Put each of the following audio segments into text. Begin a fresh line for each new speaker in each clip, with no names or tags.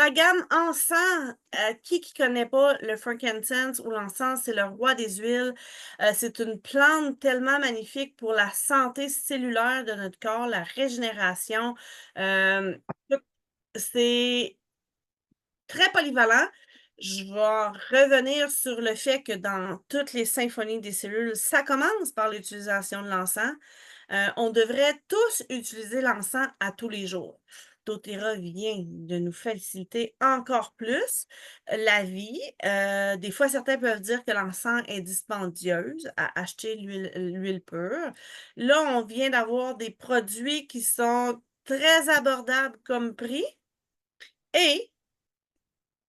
la gamme encens, qui connaît pas le frankincense ou l'encens, c'est le roi des huiles. C'est une plante tellement magnifique pour la santé cellulaire de notre corps, la régénération. Euh, c'est très polyvalent. Je vais revenir sur le fait que dans toutes les symphonies des cellules, ça commence par l'utilisation de l'encens. On devrait tous utiliser l'encens à tous les jours. doTERRA vient de nous faciliter encore plus la vie. Des fois, certains peuvent dire que l'encens est dispendieuse à acheter l'huile pure. Là, on vient d'avoir des produits qui sont très abordables comme prix et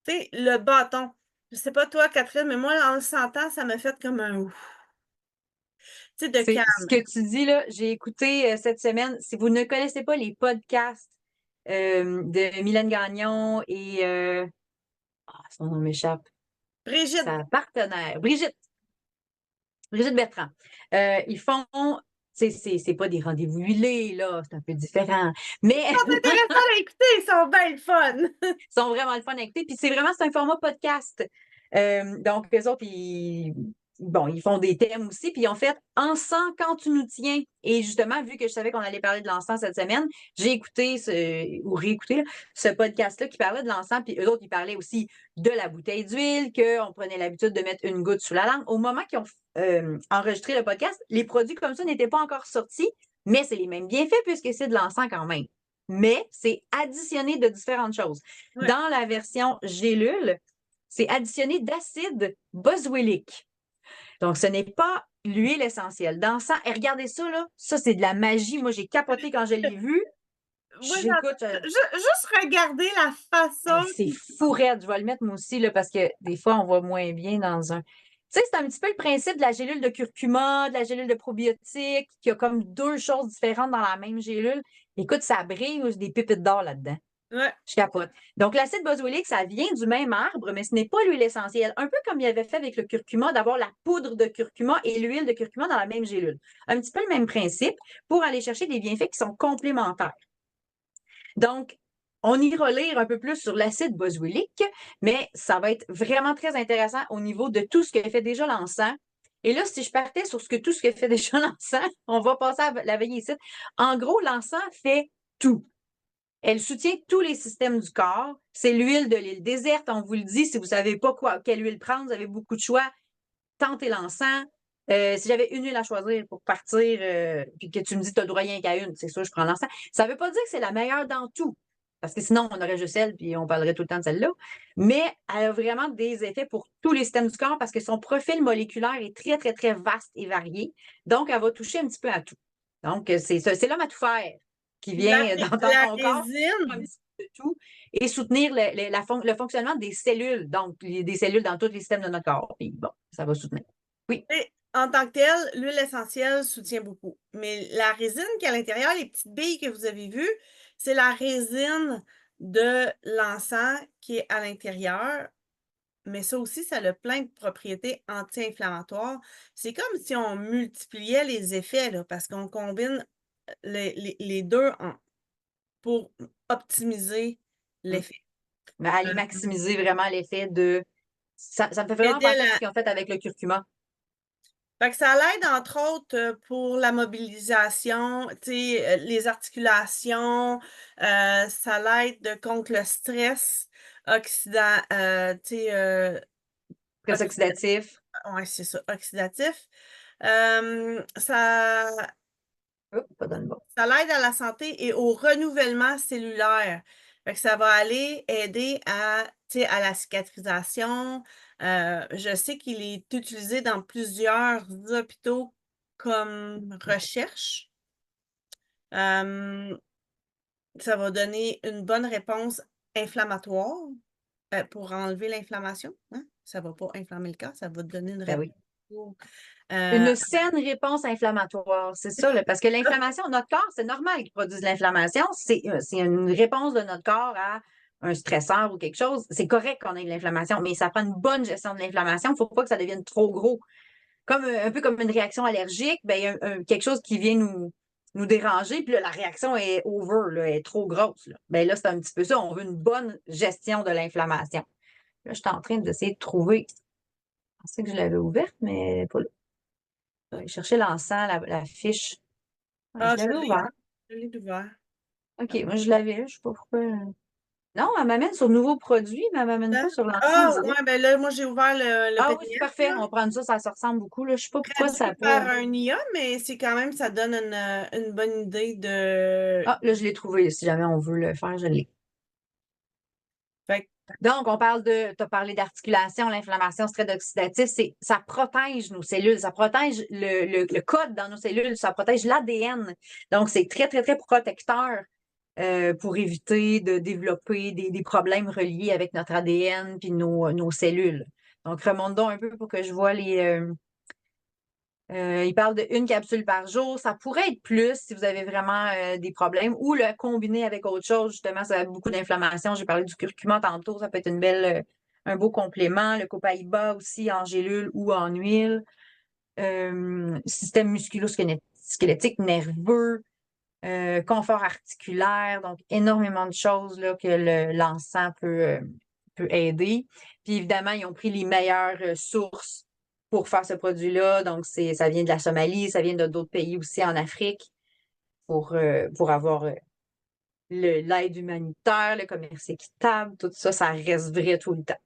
tu sais, le bâton. Je sais pas toi, Catherine, mais moi, en le sentant, ça m'a fait comme un ouf. Tu sais, de
C'est ce
calme.
que tu dis là, j'ai écouté cette semaine. Si vous ne connaissez pas les podcasts de Mylène Gagnon et son nom m'échappe,
Brigitte,
sa partenaire, Brigitte Bertrand. Ils font, c'est pas des rendez-vous huilés, là, c'est un peu différent. Mais
ils sont intéressants à écouter, ils sont bien le fun.
ils sont vraiment le fun à écouter. Puis c'est un format podcast. Donc, eux autres, ils font des thèmes aussi. Puis ils ont fait Encens quand tu nous tiens. Et justement, vu que je savais qu'on allait parler de l'encens cette semaine, j'ai écouté ou réécouté là, ce podcast-là qui parlait de l'encens. Puis eux autres, ils parlaient aussi de la bouteille d'huile, qu'on prenait l'habitude de mettre une goutte sous la langue. Au moment qu'ils ont enregistré le podcast, les produits comme ça n'étaient pas encore sortis, mais c'est les mêmes bienfaits puisque c'est de l'encens quand même. Mais c'est additionné de différentes choses.
Ouais.
Dans la version gélule, c'est additionné d'acide boswellique. Donc, ce n'est pas l'huile essentielle. D'encens, et regardez ça, là. Ça, c'est de la magie. Moi, j'ai capoté quand je l'ai vu.
Moi,
J'écoute,
juste regarder la façon.
c'est fou raide. Je vais le mettre moi aussi, là, parce que des fois, on voit moins bien dans un. Tu sais, c'est un petit peu le principe de la gélule de curcuma, de la gélule de probiotique, qui a comme deux choses différentes dans la même gélule. Écoute, ça brille, des pépites d'or là-dedans.
Ouais.
Je capote. Donc, l'acide boswellique, ça vient du même arbre, mais ce n'est pas l'huile essentielle. Un peu comme il avait fait avec le curcuma, d'avoir la poudre de curcuma et l'huile de curcuma dans la même gélule. Un petit peu le même principe pour aller chercher des bienfaits qui sont complémentaires. Donc, on ira lire un peu plus sur l'acide boswellique, mais ça va être vraiment très intéressant au niveau de tout ce que fait déjà l'encens. Et là, si je partais sur tout ce que fait déjà l'encens, on va passer à la veille ici. En gros, l'encens fait tout. Elle soutient tous les systèmes du corps. C'est l'huile de l'île déserte. On vous le dit, si vous ne savez pas quelle huile prendre, vous avez beaucoup de choix. Tentez l'encens. Si j'avais une huile à choisir pour partir, puis que tu me dis que tu as le droit rien qu'à une, c'est sûr, je prends l'encens. Ça ne veut pas dire que c'est la meilleure dans tout, parce que sinon, on aurait juste celle, puis on parlerait tout le temps de celle-là. Mais elle a vraiment des effets pour tous les systèmes du corps parce que son profil moléculaire est très, très, très vaste et varié. Donc, elle va toucher un petit peu à tout. Donc, c'est l'homme à tout faire qui vient dans
La
ton corps, un
résine.
petit peu de tout, et soutenir le fonctionnement des cellules, donc des cellules dans tous les systèmes de notre corps. Puis bon, ça va soutenir. Oui.
Et en tant que telle, l'huile essentielle soutient beaucoup. Mais la résine qui est à l'intérieur, les petites billes que vous avez vues, c'est la résine de l'encens qui est à l'intérieur. Mais ça aussi, ça a plein de propriétés anti-inflammatoires. C'est comme si on multipliait les effets, là, parce qu'on combine les deux pour optimiser
Mm.
l'effet.
Mais aller maximiser vraiment l'effet de. Ça me fait vraiment
Aider
penser à ce
la,
qu'ils ont fait avec le curcuma.
Fait que ça l'aide, entre autres, pour la mobilisation, tu sais, les articulations, ça l'aide contre le stress oxydant, tu sais,
Stress oxydatif.
ouais, c'est ça, oxydatif. Ça,
Oups, pas dans le bon.
ça l'aide à la santé et au renouvellement cellulaire. Fait que ça va aller aider tu sais, à la cicatrisation. Je sais qu'il est utilisé dans plusieurs hôpitaux comme recherche. Euh, Ça va donner une bonne réponse inflammatoire pour enlever l'inflammation. Hein? Ça ne va pas inflammer le corps, ça va donner une
Ben
réponse.
oui.
Euh,
Une saine réponse inflammatoire, c'est ça, là, parce que l'inflammation, notre corps, c'est normal qu'il produise de l'inflammation. C'est une réponse de notre corps à un stresseur ou quelque chose. C'est correct qu'on ait de l'inflammation, mais ça prend une bonne gestion de l'inflammation. Il ne faut pas que ça devienne trop gros. Comme un peu comme une réaction allergique, ben, il y a quelque chose qui vient nous déranger, puis là, la réaction est over, là, est trop grosse. Là. Ben là, c'est un petit peu ça. On veut une bonne gestion de l'inflammation. Là, je suis en train d'essayer de trouver. Je pensais que je l'avais ouverte, mais pas là. Je vais aller chercher l'encens, la fiche. Ouais,
Ah,
je l'avais ouverte.
je l'ai ouvert.
OK, moi, je l'avais. Je sais pas pourquoi. Non, elle m'amène sur nouveaux produits, mais elle m'amène pas sur l'encens
Ah,
direct.
ouais, ben là, moi, j'ai ouvert le
Ah oui, c'est
PDF,
parfait.
là.
On prend ça se ressemble beaucoup. Là. Je sais pas pourquoi ça n'a
Traduit
pas.
par un IA, mais c'est quand même, ça donne une bonne idée de.
Ah, là, je l'ai trouvé. Si jamais on veut le faire, je l'ai.
Fait
Donc, on parle de, tu as parlé d'articulation, l'inflammation, stress oxydatif, ça protège nos cellules, ça protège le code dans nos cellules, ça protège l'ADN. Donc, c'est très, très, très protecteur pour éviter de développer des problèmes reliés avec notre ADN puis nos cellules. Donc, remonte donc un peu pour que je vois il parle d'une capsule par jour. Ça pourrait être plus si vous avez vraiment des problèmes ou le combiner avec autre chose. Justement, ça a beaucoup d'inflammation. J'ai parlé du curcuma tantôt. Ça peut être un beau complément. Le copaïba aussi en gélule ou en huile. Système musculo-squelettique, nerveux, confort articulaire. Donc, énormément de choses là, que l'encens peut aider. Puis évidemment, ils ont pris les meilleures sources pour faire ce produit-là. Donc, ça vient de la Somalie, ça vient de d'autres pays aussi en Afrique pour avoir l'aide humanitaire, le commerce équitable, tout ça, ça reste vrai tout le temps.